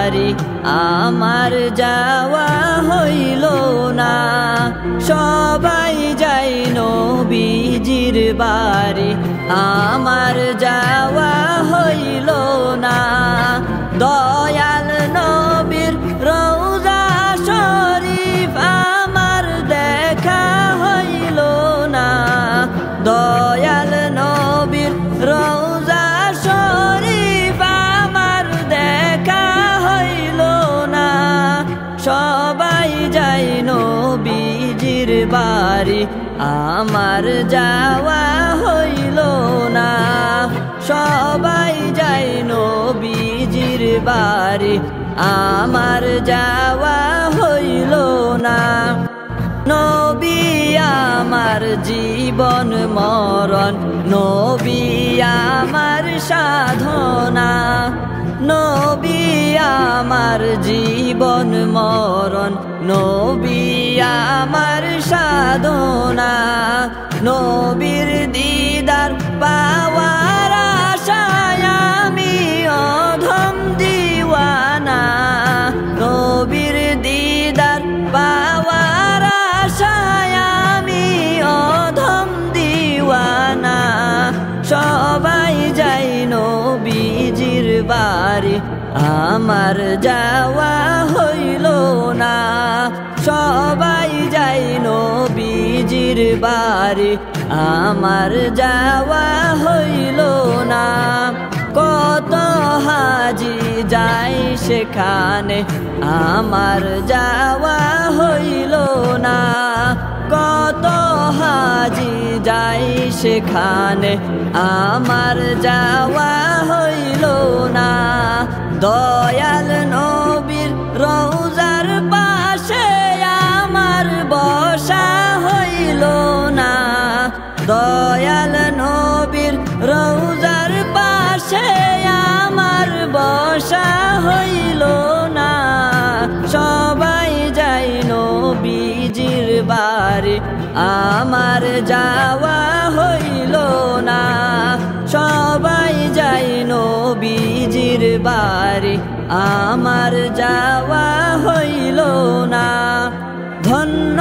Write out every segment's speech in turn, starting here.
বাড়ি আমার যাওয়া হইল না। সবাই যাই নবীজির বাড়ি আমার যাওয়া হইল না। দয়াল নবীর রওজা শরীফ আমার দেখা হইল না। দয়াল নবীর রওজা শরীফ আমার দেখা হইল না। সবাই যাই নবীজির বাড়ি আমার যাওয়া হইল না। সবাই যাই নবীজির বাড়ি আমার যাওয়া হইল না। নবী আমার জীবন মরণ, নবী আমার সাধনা। নবী আমার জীবন মরণ, নবী আমার সাধনা। নবীর দিদার পাওয়ার আশায় আমি অধম দিওয়ানা। নবীর দিদার পাওয়ার আশায় আমি অধম দিওয়ানা। সবাই যাই নবীজির বাড়ি আমার যাওয়া হইল না। সবাই যাই নবীজির বাড়ি আমার যাওয়া হইল না। কত হাজি যাই সেখানে আমার যাওয়া হইল না। কত হাজি যাই সেখানে আমার যাওয়া হইল না। দয়াল নবীর রওজার পাশে আমার বসা হইল না। দয়াল নবীর রওজার পাশে আমার বসা হইল না। সবাই যাই নবীজির বাড়ি আমার যাওয়া হইল না। সবাই যাই নবীজির বাড়ি আমার যাওয়া হইল না। ধন্য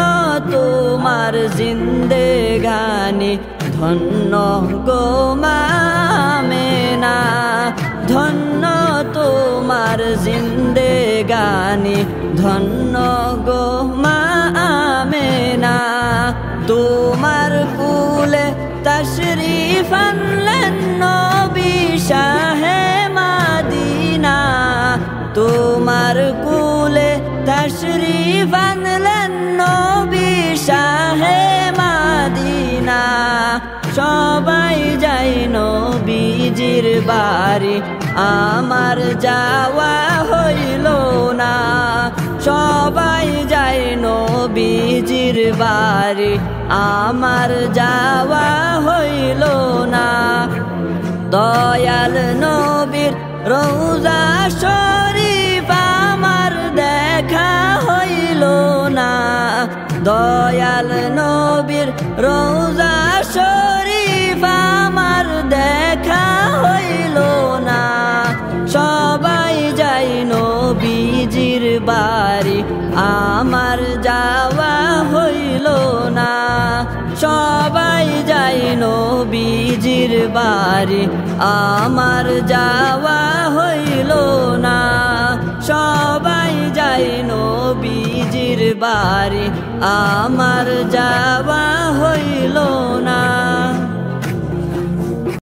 তোমার জিন্দেগানি, ধন্য গো মা আমেনা। ধন্য তোমার জিন্দেগানি, ধন্য গো মা আমেনা। তোমার কুলে তশরিফ আনলেন নবী শাহে মাদিনা। তোমার কুলে তশরিফ আনলেন নবী শাহে মাদিনা। সবাই যাই নবীজির বাড়ি আমার যাওয়া হইল না। সবাই যাই নবীজির বাড়ি আমার যাওয়া হইল না। দয়াল নবীর রওজা শরীফ আমার দেখা হইল না। দয়াল নবীর রওজা শরীফ আমার দেখা হইল না। সবাই যাই নবীজির বাড়ি আমার যাওয়া হইল না। সবাই যাই নবীজির বাড়ি আমার যাওয়া হইল না। সবাই যাই নবীজির বাড়ি আমার যাওয়া হইল না।